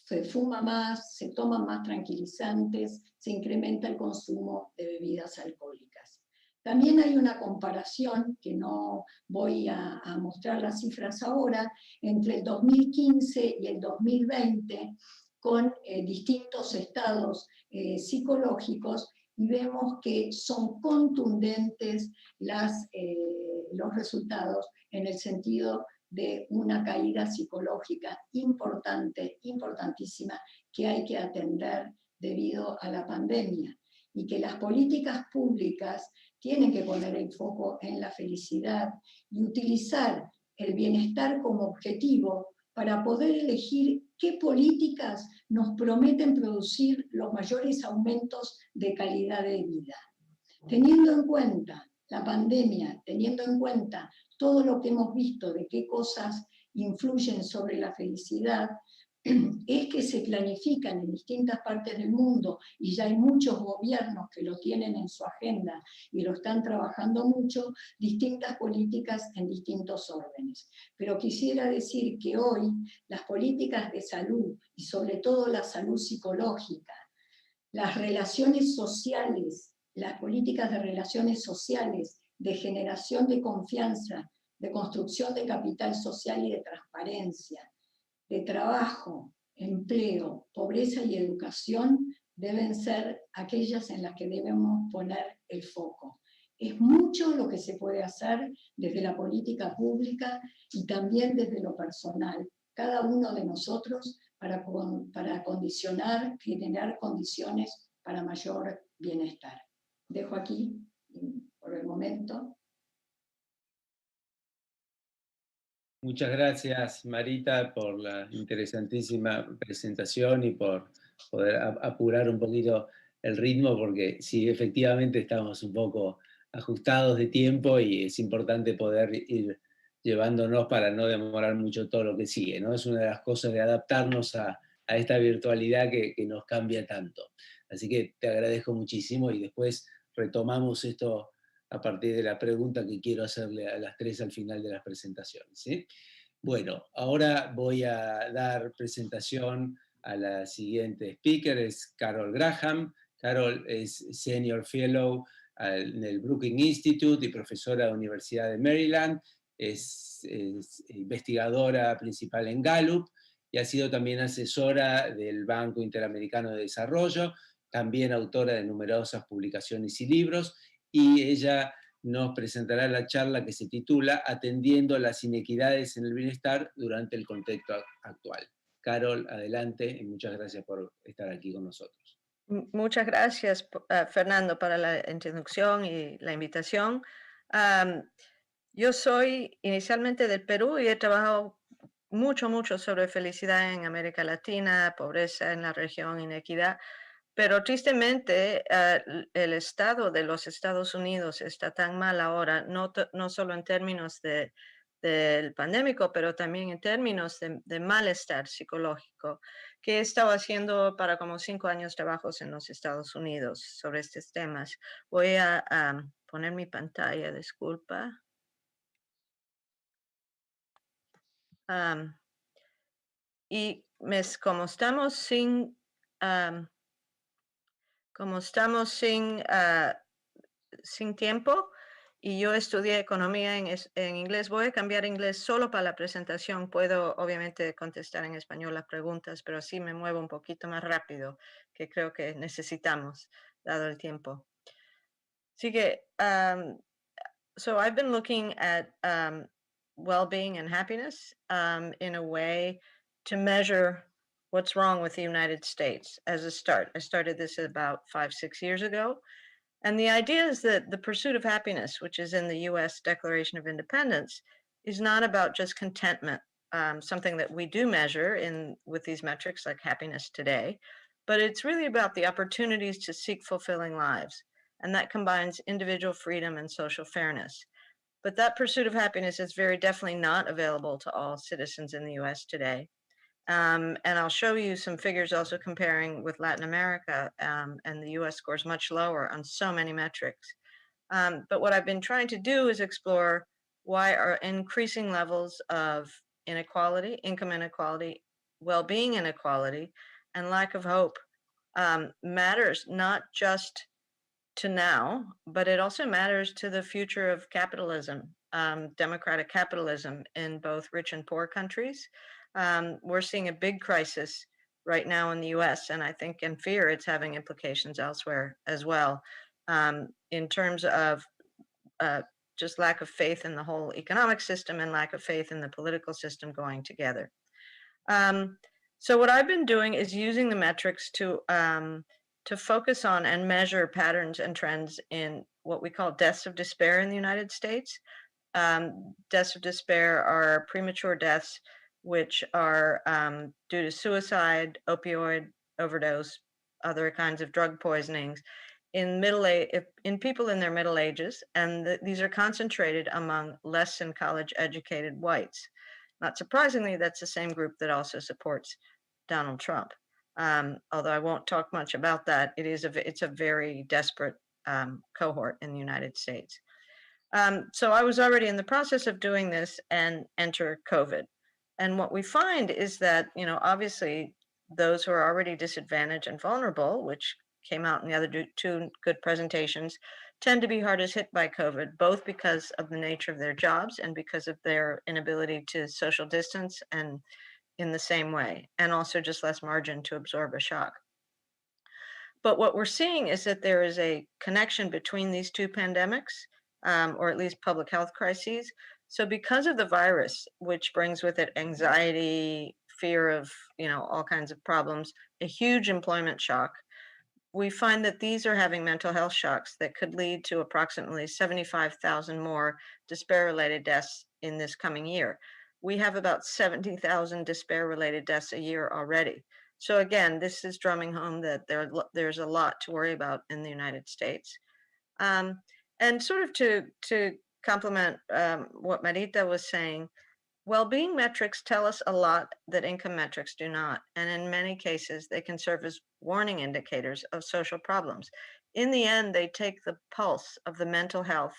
se fuma más, se toman más tranquilizantes, se incrementa el consumo de bebidas alcohólicas. También hay una comparación, que no voy a mostrar las cifras ahora, entre el 2015 y el 2020, con distintos estados psicológicos, y vemos que son contundentes los resultados en el sentido de una caída psicológica importante, importantísima, que hay que atender debido a la pandemia, y que las políticas públicas tienen que poner el foco en la felicidad y utilizar el bienestar como objetivo para poder elegir qué políticas nos prometen producir los mayores aumentos de calidad de vida. Teniendo en cuenta la pandemia, teniendo en cuenta todo lo que hemos visto de qué cosas influyen sobre la felicidad, es que se planifican en distintas partes del mundo, y ya hay muchos gobiernos que lo tienen en su agenda y lo están trabajando mucho, distintas políticas en distintos órdenes. Pero quisiera decir que hoy las políticas de salud, y sobre todo la salud psicológica, las relaciones sociales, las políticas de relaciones sociales, de generación de confianza, de construcción de capital social y de transparencia, de trabajo, empleo, pobreza y educación, deben ser aquellas en las que debemos poner el foco. Es mucho lo que se puede hacer desde la política pública y también desde lo personal, cada uno de nosotros, para condicionar, generar condiciones para mayor bienestar. Dejo aquí por el momento. Muchas gracias, Marita, por la interesantísima presentación y por poder apurar un poquito el ritmo, porque sí, efectivamente estamos un poco ajustados de tiempo y es importante poder ir llevándonos para no demorar mucho todo lo que sigue, ¿no? Es una de las cosas de adaptarnos a esta virtualidad que nos cambia tanto. Así que te agradezco muchísimo y después retomamos esto a partir de la pregunta que quiero hacerle a las 3 al final de las presentaciones, ¿sí? Bueno, ahora voy a dar presentación a la siguiente speaker, es Carol Graham. Carol es Senior Fellow en el Brookings Institute y profesora de la Universidad de Maryland, es investigadora principal en Gallup y ha sido también asesora del Banco Interamericano de Desarrollo, también autora de numerosas publicaciones y libros, y ella nos presentará la charla que se titula Atendiendo las inequidades en el bienestar durante el contexto actual. Carol, adelante y muchas gracias por estar aquí con nosotros. Muchas gracias, Fernando, para la introducción y la invitación. Yo soy inicialmente del Perú y he trabajado mucho sobre felicidad en América Latina, pobreza en la región, inequidad. Pero tristemente el estado de los Estados Unidos está tan mal ahora, no solo en términos del pandémico, pero también en términos de malestar psicológico, que he estado haciendo para como 5 años trabajos en los Estados Unidos sobre estos temas. Voy a poner mi pantalla, disculpa. Y como estamos sin tiempo y yo estudié economía en inglés. Voy a cambiar inglés solo para la presentación. Puedo obviamente contestar en español las preguntas, pero sí me muevo un poquito más rápido, que creo que necesitamos, dado el tiempo. Así que, so I've been looking at well-being and happiness in a way to measure what's wrong with the United States as a start. I started this about 5-6 years ago. And the idea is that the pursuit of happiness, which is in the US Declaration of Independence, is not about just contentment, something that we do measure with these metrics like happiness today, but it's really about the opportunities to seek fulfilling lives. And that combines individual freedom and social fairness. But that pursuit of happiness is very definitely not available to all citizens in the US today. And I'll show you some figures also comparing with Latin America, and the US scores much lower on so many metrics. But what I've been trying to do is explore why our increasing levels of inequality, income inequality, well-being inequality, and lack of hope matters not just to now, but it also matters to the future of capitalism, democratic capitalism in both rich and poor countries. We're seeing a big crisis right now in the US, and I think and fear it's having implications elsewhere as well, in terms of just lack of faith in the whole economic system and lack of faith in the political system going together. So what I've been doing is using the metrics to focus on and measure patterns and trends in what we call deaths of despair in the United States. Deaths of despair are premature deaths which are due to suicide, opioid overdose, other kinds of drug poisonings in people in their middle ages, and these are concentrated among less than college educated whites. Not surprisingly, that's the same group that also supports Donald Trump. Although I won't talk much about that, it's a very desperate cohort in the United States. So I was already in the process of doing this and enter COVID. And what we find is that, obviously those who are already disadvantaged and vulnerable, which came out in the other two good presentations, tend to be hardest hit by COVID, both because of the nature of their jobs and because of their inability to social distance and in the same way, and also just less margin to absorb a shock. But what we're seeing is that there is a connection between these two pandemics, or at least public health crises. So because of the virus, which brings with it anxiety, fear of, all kinds of problems, a huge employment shock, we find that these are having mental health shocks that could lead to approximately 75,000 more despair-related deaths in this coming year. We have about 70,000 despair-related deaths a year already. So again, this is drumming home that there's a lot to worry about in the United States. And sort of to complement what Marita was saying, well-being metrics tell us a lot that income metrics do not. And in many cases, they can serve as warning indicators of social problems. In the end, they take the pulse of the mental health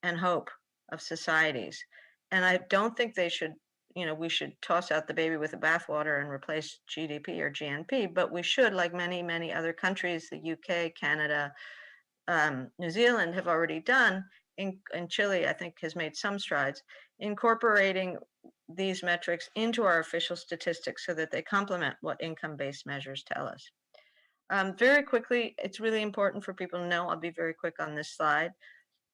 and hope of societies. And I don't think they should, we should toss out the baby with the bathwater and replace GDP or GNP, but we should, like many, many other countries, the UK, Canada, New Zealand have already done, in Chile, I think, has made some strides, incorporating these metrics into our official statistics so that they complement what income-based measures tell us. Very quickly, it's really important for people to know, I'll be very quick on this slide,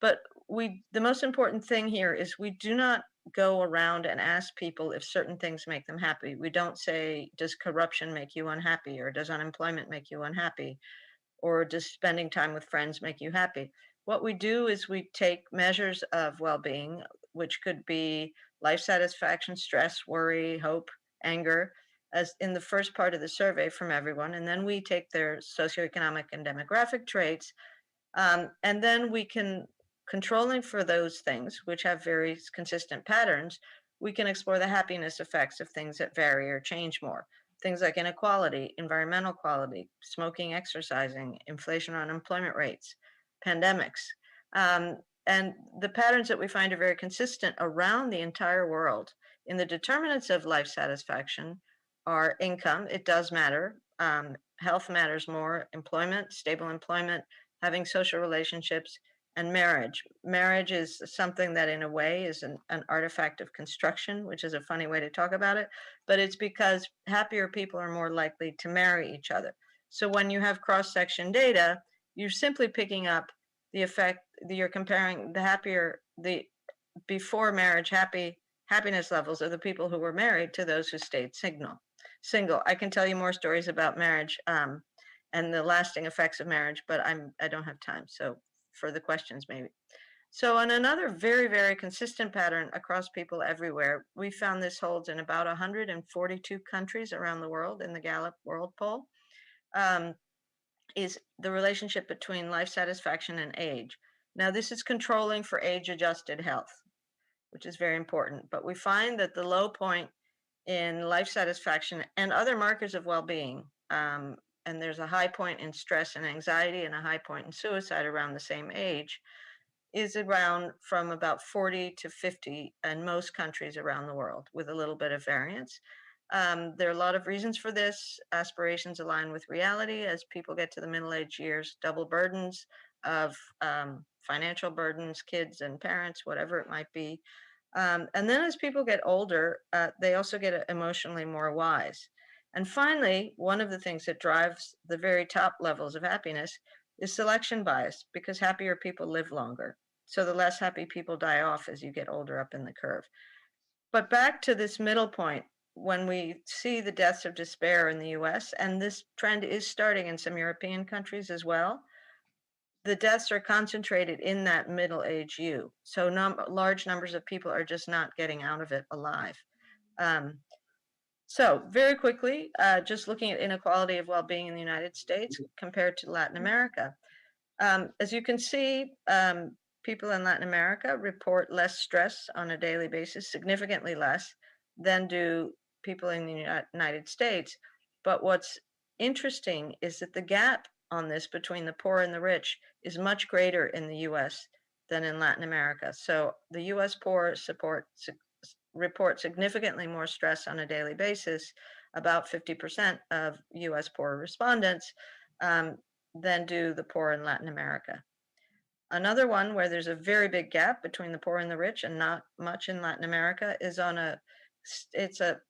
but the most important thing here is we do not go around and ask people if certain things make them happy. We don't say, does corruption make you unhappy, or does unemployment make you unhappy, or does spending time with friends make you happy? What we do is we take measures of well-being, which could be life satisfaction, stress, worry, hope, anger, as in the first part of the survey from everyone. And then we take their socioeconomic and demographic traits. And then we can, controlling for those things, which have very consistent patterns, we can explore the happiness effects of things that vary or change more. Things like inequality, environmental quality, smoking, exercising, inflation or unemployment rates, pandemics. And the patterns that we find are very consistent around the entire world. In the determinants of life satisfaction are income, it does matter. Health matters more, employment, stable employment, having social relationships, and marriage. Marriage is something that in a way is an artifact of construction, which is a funny way to talk about it, but it's because happier people are more likely to marry each other. So when you have cross-section data, you're simply picking up the effect, you're comparing the before marriage happiness levels of the people who were married to those who stayed single. I can tell you more stories about marriage and the lasting effects of marriage, but I don't have time. So for the questions maybe. So on another very, very consistent pattern across people everywhere, we found this holds in about 142 countries around the world in the Gallup World Poll, is the relationship between life satisfaction and age. Now this is controlling for age-adjusted health, which is very important, but we find that the low point in life satisfaction and other markers of well-being, and there's a high point in stress and anxiety and a high point in suicide around the same age, is around from about 40 to 50 in most countries around the world, with a little bit of variance. There are a lot of reasons for this. Aspirations align with reality as people get to the middle-aged years, double burdens of financial burdens, kids and parents, whatever it might be. And then as people get older, they also get emotionally more wise. And finally, one of the things that drives the very top levels of happiness is selection bias, because happier people live longer. So the less happy people die off as you get older up in the curve. But back to this middle point, when we see the deaths of despair in the US, and this trend is starting in some European countries as well, the deaths are concentrated in that middle age U. So large numbers of people are just not getting out of it alive. So very quickly, just looking at inequality of well-being in the United States compared to Latin America. As you can see, people in Latin America report less stress on a daily basis, significantly less than do people in the United States. But what's interesting is that the gap on this between the poor and the rich is much greater in the US than in Latin America. So the US poor report significantly more stress on a daily basis, about 50% of US poor respondents, than do the poor in Latin America. Another one where there's a very big gap between the poor and the rich and not much in Latin America is it's a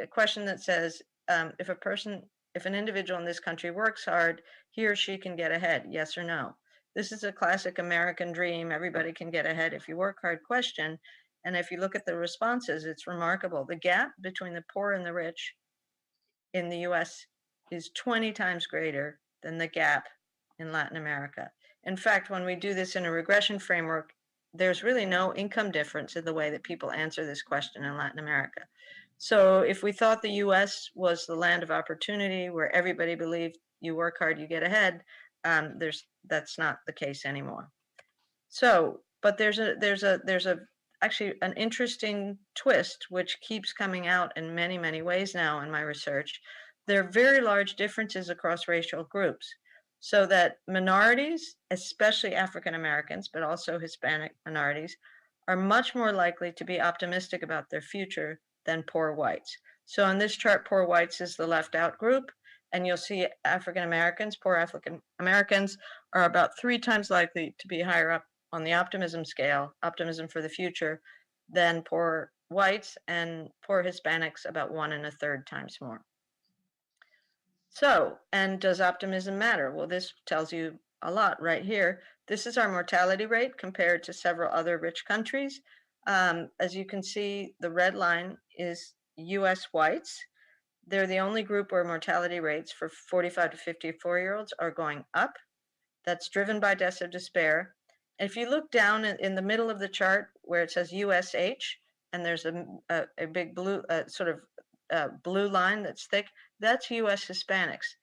question that says, if an individual in this country works hard, he or she can get ahead, yes or no? This is a classic American dream, everybody can get ahead if you work hard question. And if you look at the responses, it's remarkable. The gap between the poor and the rich in the US is 20 times greater than the gap in Latin America. In fact, when we do this in a regression framework, there's really no income difference in the way that people answer this question in Latin America. So if we thought the US was the land of opportunity where everybody believed you work hard, you get ahead, that's not the case anymore. So, but there's actually an interesting twist, which keeps coming out in many, many ways now in my research. There are very large differences across racial groups, so that minorities, especially African Americans, but also Hispanic minorities, are much more likely to be optimistic about their future than poor whites. So on this chart, poor whites is the left out group, and you'll see African Americans, poor African Americans, are about 3 times likely to be higher up on the optimism scale, optimism for the future, than poor whites, and poor Hispanics about 1 1/3 times more. So, and does optimism matter? Well, this tells you a lot right here. This is our mortality rate compared to several other rich countries. As you can see, the red line is US whites. They're the only group where mortality rates for 45 to 54-year-olds are going up. That's driven by deaths of despair. And if you look down in the middle of the chart where it says USH, and there's a big blue, blue line that's thick, that's US Hispanics.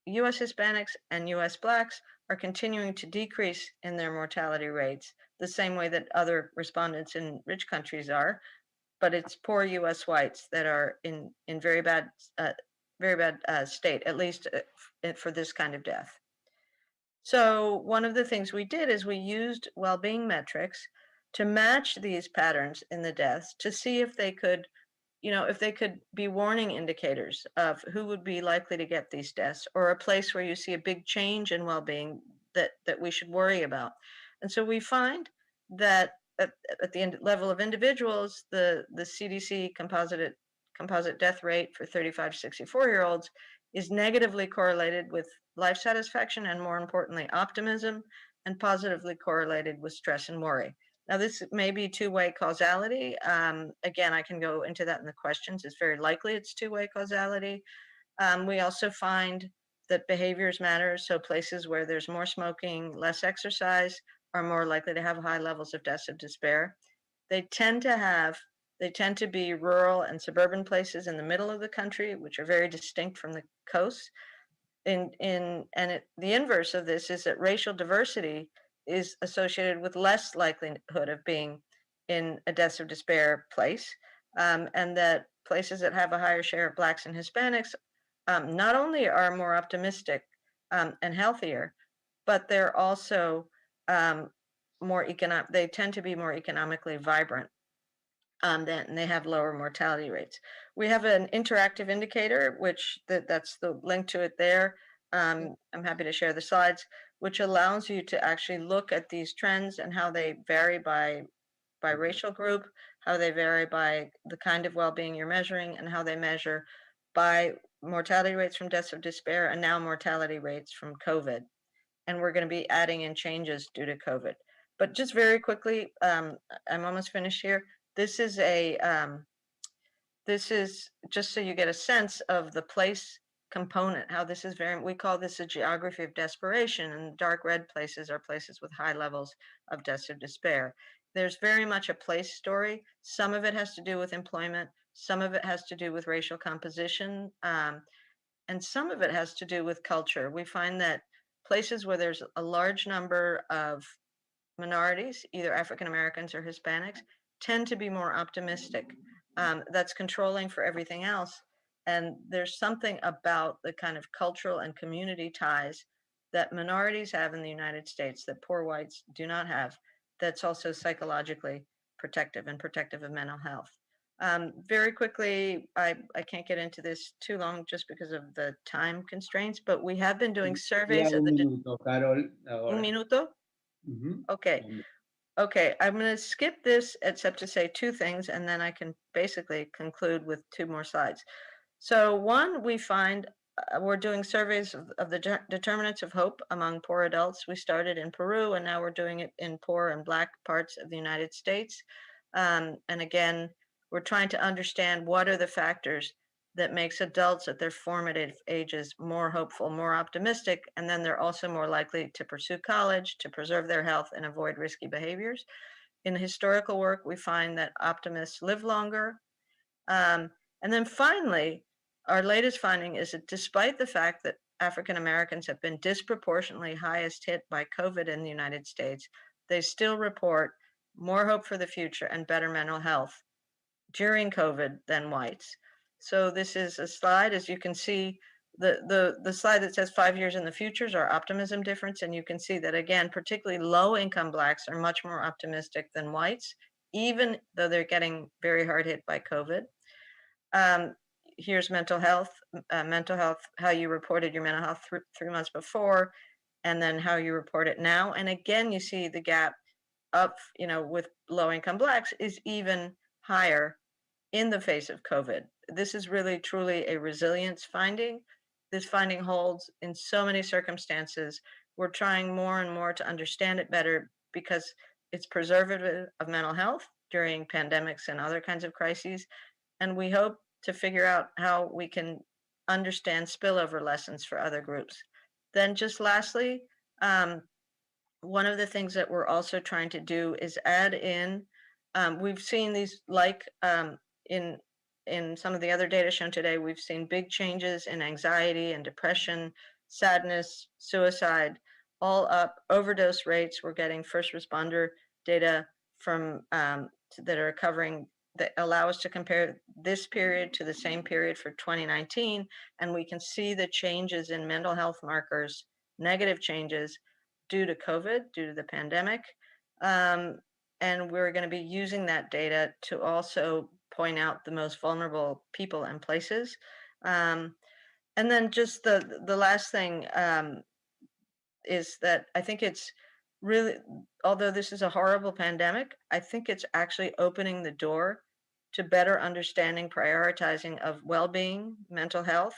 US Hispanics and US Blacks are continuing to decrease in their mortality rates, the same way that other respondents in rich countries are, but it's poor US whites that are in very bad state, at least for this kind of death. So one of the things we did is we used well-being metrics to match these patterns in the deaths to see if they could, if they could be warning indicators of who would be likely to get these deaths, or a place where you see a big change in well-being that we should worry about. And so we find that at the level of individuals, the CDC composite death rate for 35 to 64-year-olds is negatively correlated with life satisfaction and, more importantly, optimism, and positively correlated with stress and worry. Now, this may be two-way causality. Again, I can go into that in the questions. It's very likely it's two-way causality. We also find that behaviors matter. So places where there's more smoking, less exercise, are more likely to have high levels of deaths of despair. They tend to be rural and suburban places in the middle of the country, which are very distinct from the coast. The inverse of this is that racial diversity is associated with less likelihood of being in a deaths of despair place, and that places that have a higher share of Blacks and Hispanics not only are more optimistic and healthier, but they're also they tend to be more economically vibrant. And they have lower mortality rates. We have an interactive indicator, which that's the link to it there. I'm happy to share the slides, which allows you to actually look at these trends and how they vary by racial group, how they vary by the kind of well-being you're measuring, and how they measure by mortality rates from deaths of despair and now mortality rates from COVID. And we're going to be adding in changes due to COVID. But just very quickly, I'm almost finished here. This is just so you get a sense of the place component, how this is we call this a geography of desperation, and dark red places are places with high levels of deaths of despair. There's very much a place story. Some of it has to do with employment, some of it has to do with racial composition, and some of it has to do with culture. We find that places where there's a large number of minorities, either African Americans or Hispanics, tend to be more optimistic. That's controlling for everything else. And there's something about the kind of cultural and community ties that minorities have in the United States that poor whites do not have, that's also psychologically protective and protective of mental health. Very quickly, I can't get into this too long just because of the time constraints, but we have been doing surveys of the... minuto, Carol, Un minuto? Okay. Okay, I'm going to skip this except to say two things, and then I can basically conclude with two more slides. So one, we find we're doing surveys of the determinants of hope among poor adults. We started in Peru, and now we're doing it in poor and Black parts of the United States. And again, we're trying to understand what are the factors that makes adults at their formative ages more hopeful, more optimistic, and then they're also more likely to pursue college, to preserve their health, and avoid risky behaviors. In historical work, we find that optimists live longer. And then finally, our latest finding is that despite the fact that African Americans have been disproportionately highest hit by COVID in the United States, they still report more hope for the future and better mental health during COVID than whites. So this is a slide, as you can see, the slide that says 5 years in the future is our optimism difference. And you can see that, again, particularly low-income Blacks are much more optimistic than whites, even though they're getting very hard hit by COVID. Here's mental health, how you reported your mental health 3 months before, and then how you report it now. And again, you see the gap up, with low-income Blacks is even higher in the face of COVID. This is really, truly a resilience finding. This finding holds in so many circumstances. We're trying more and more to understand it better because it's preservative of mental health during pandemics and other kinds of crises. And we hope to figure out how we can understand spillover lessons for other groups. Then just lastly, one of the things that we're also trying to do is add in, we've seen these in some of the other data shown today, we've seen big changes in anxiety and depression, sadness, suicide, all up, overdose rates. We're getting first responder data from that are covering, that allow us to compare this period to the same period for 2019, and we can see the changes in mental health markers, negative changes due to COVID, due to the pandemic. And we're going to be using that data to also point out the most vulnerable people and places. And then just the last thing is that I think it's really, although this is a horrible pandemic, I think it's actually opening the door to better understanding, prioritizing of well-being, mental health,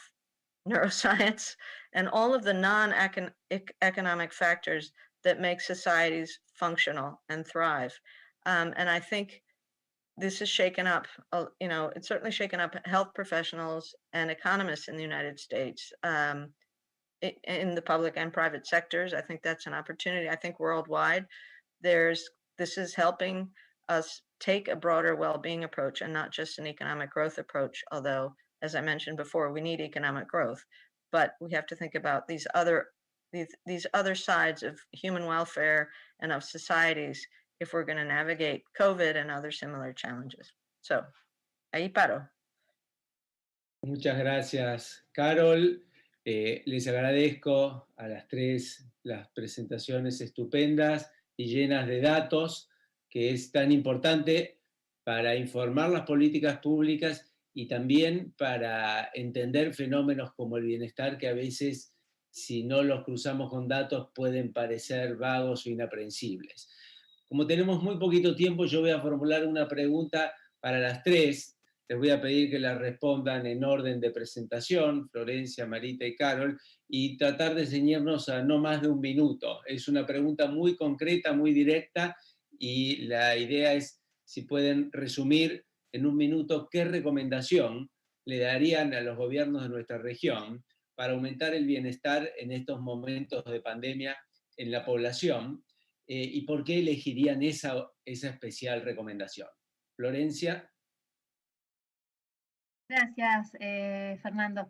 neuroscience, and all of the non-economic factors that make societies functional and thrive. And I think this has shaken up, it's certainly shaken up health professionals and economists in the United States, in the public and private sectors. I think that's an opportunity. I think worldwide, this is helping us take a broader well-being approach and not just an economic growth approach, although, as I mentioned before, we need economic growth, but we have to think about these other sides of human welfare and of societies if we're going to navigate COVID and other similar challenges. So, ahí paro. Muchas gracias, Carol. Les agradezco a las tres las presentaciones estupendas y llenas de datos, que es tan importante para informar las políticas públicas y también para entender fenómenos como el bienestar, que a veces, si no los cruzamos con datos, pueden parecer vagos o inaprensibles. Como tenemos muy poquito tiempo, yo voy a formular una pregunta para las tres. Les voy a pedir que la respondan en orden de presentación, Florencia, Marita y Carol, y tratar de ceñirnos a no más de un minuto. Es una pregunta muy concreta, muy directa, y la idea es si pueden resumir en un minuto qué recomendación le darían a los gobiernos de nuestra región para aumentar el bienestar en estos momentos de pandemia en la población, y por qué elegirían esa especial recomendación. Florencia. Gracias, Fernando.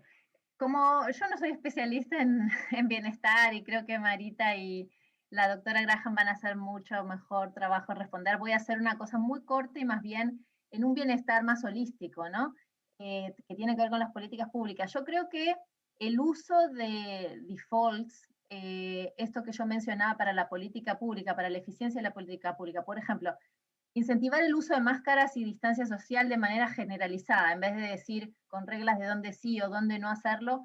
Como yo no soy especialista en bienestar y creo que Marita y la doctora Graham van a hacer mucho mejor trabajo en responder, voy a hacer una cosa muy corta y más bien en un bienestar más holístico, ¿no? Que tiene que ver con las políticas públicas. Yo creo que el uso de defaults, esto que yo mencionaba para la política pública, para la eficiencia de la política pública, por ejemplo, incentivar el uso de máscaras y distancia social de manera generalizada, en vez de decir con reglas de dónde sí o dónde no hacerlo,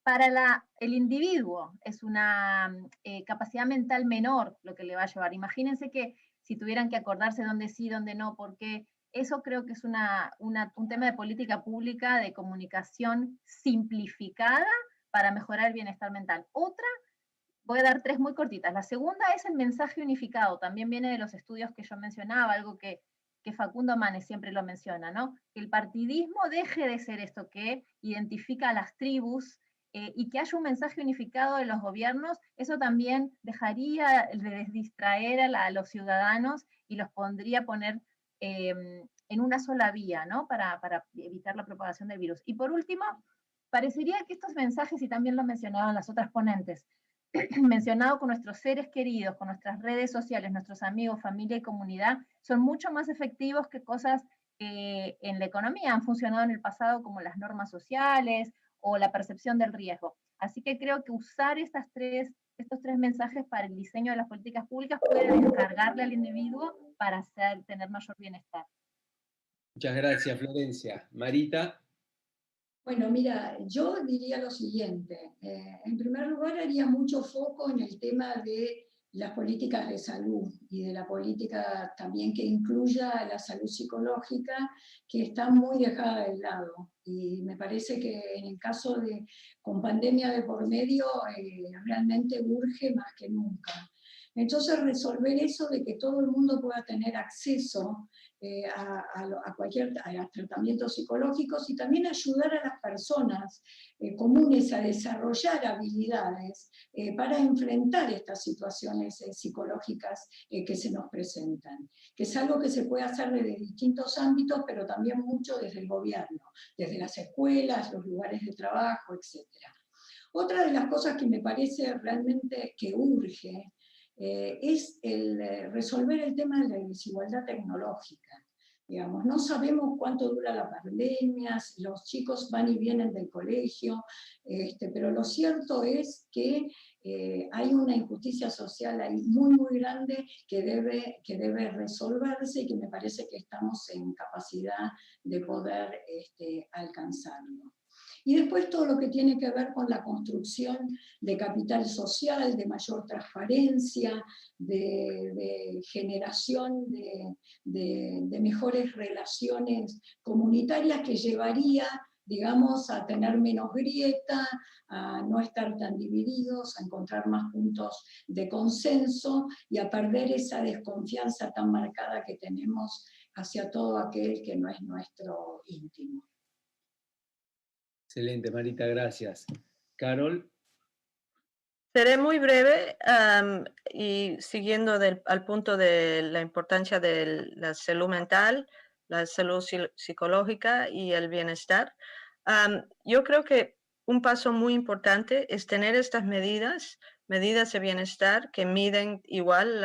para el individuo es una capacidad mental menor lo que le va a llevar. Imagínense que si tuvieran que acordarse dónde sí, dónde no, porque eso creo que es un tema de política pública, de comunicación simplificada para mejorar el bienestar mental. Otra, voy a dar tres muy cortitas. La segunda es el mensaje unificado. También viene de los estudios que yo mencionaba, algo que Facundo Manes siempre lo menciona, ¿no? Que el partidismo deje de ser esto que identifica a las tribus y que haya un mensaje unificado de los gobiernos. Eso también dejaría de distraer a los ciudadanos y los pondría a poner en una sola vía, ¿no? Para evitar la propagación del virus. Y por último, parecería que estos mensajes, y también lo mencionaban las otras ponentes, mencionado con nuestros seres queridos, con nuestras redes sociales, nuestros amigos, familia y comunidad, son mucho más efectivos que cosas que en la economía han funcionado en el pasado, como las normas sociales o la percepción del riesgo. Así que creo que usar estos tres mensajes para el diseño de las políticas públicas puede descargarle al individuo para tener mayor bienestar. Muchas gracias, Florencia. Marita. Bueno, mira, yo diría lo siguiente. En primer lugar, haría mucho foco en el tema de las políticas de salud y de la política también que incluya la salud psicológica, que está muy dejada de lado. Y me parece que en el caso de, con pandemia de por medio, realmente urge más que nunca. Entonces, resolver eso de que todo el mundo pueda tener acceso a los tratamientos psicológicos y también ayudar a las personas comunes a desarrollar habilidades para enfrentar estas situaciones psicológicas que se nos presentan, que es algo que se puede hacer desde distintos ámbitos, pero también mucho desde el gobierno, desde las escuelas, los lugares de trabajo, etc. Otra de las cosas que me parece realmente que urge es resolver el tema de la desigualdad tecnológica. Digamos, no sabemos cuánto dura la pandemia, los chicos van y vienen del colegio, pero lo cierto es que hay una injusticia social ahí muy, muy grande que debe resolverse y que me parece que estamos en capacidad de poder alcanzarlo. Y después todo lo que tiene que ver con la construcción de capital social, de mayor transparencia, de generación de mejores relaciones comunitarias que llevaría, digamos, a tener menos grieta, a no estar tan divididos, a encontrar más puntos de consenso y a perder esa desconfianza tan marcada que tenemos hacia todo aquel que no es nuestro íntimo. Excelente, Marita, gracias. Carol. Seré muy breve y siguiendo al punto de la importancia de la salud mental, la salud psicológica y el bienestar. Yo creo que un paso muy importante es tener estas medidas de bienestar que miden igual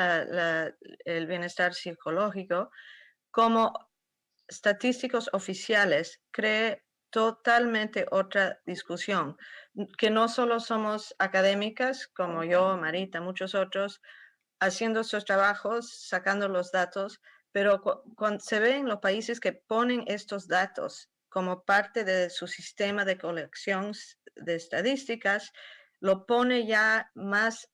el bienestar psicológico como estadísticos oficiales. Cree totalmente otra discusión, que no solo somos académicas como yo, Marita, muchos otros, haciendo estos trabajos, sacando los datos, pero cuando se ve en los países que ponen estos datos como parte de su sistema de colección de estadísticas, lo pone ya más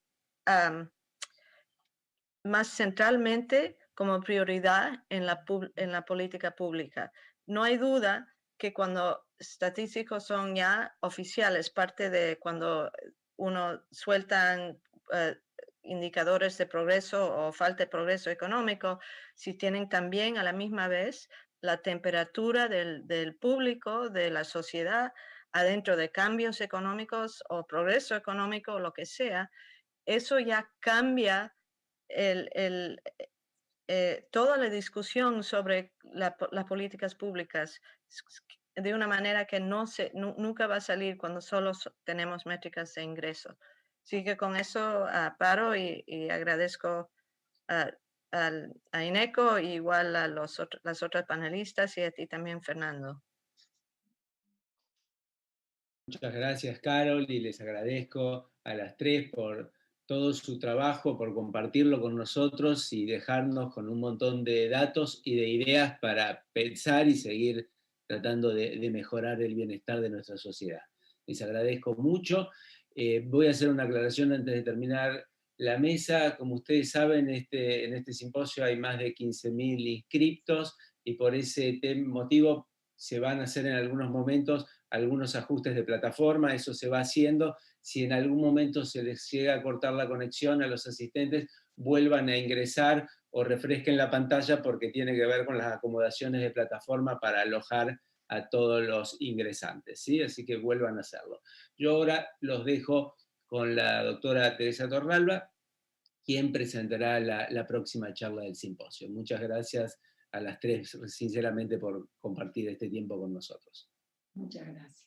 centralmente como prioridad en la política pública. No hay duda que cuando estadísticos son ya oficiales, parte de cuando uno sueltan indicadores de progreso o falta de progreso económico, si tienen también a la misma vez la temperatura del público, de la sociedad, adentro de cambios económicos o progreso económico o lo que sea, eso ya cambia toda la discusión sobre las políticas públicas de una manera que nunca va a salir cuando solo tenemos métricas de ingreso. Así que con eso paro y agradezco a INECO, igual a las otras panelistas y a ti también, Fernando. Muchas gracias, Carol, y les agradezco a las tres por todo su trabajo, por compartirlo con nosotros y dejarnos con un montón de datos y de ideas para pensar y seguir tratando de mejorar el bienestar de nuestra sociedad. Les agradezco mucho. Voy a hacer una aclaración antes de terminar la mesa. Como ustedes saben, en este simposio hay más de 15.000 inscriptos y por ese motivo se van a hacer en algunos momentos algunos ajustes de plataforma, eso se va haciendo. Si en algún momento se les llega a cortar la conexión a los asistentes, vuelvan a ingresar o refresquen la pantalla porque tiene que ver con las acomodaciones de plataforma para alojar a todos los ingresantes, ¿sí? Así que vuelvan a hacerlo. Yo ahora los dejo con la doctora Teresa Torralba, quien presentará la próxima charla del simposio. Muchas gracias a las tres, sinceramente, por compartir este tiempo con nosotros. Muchas gracias.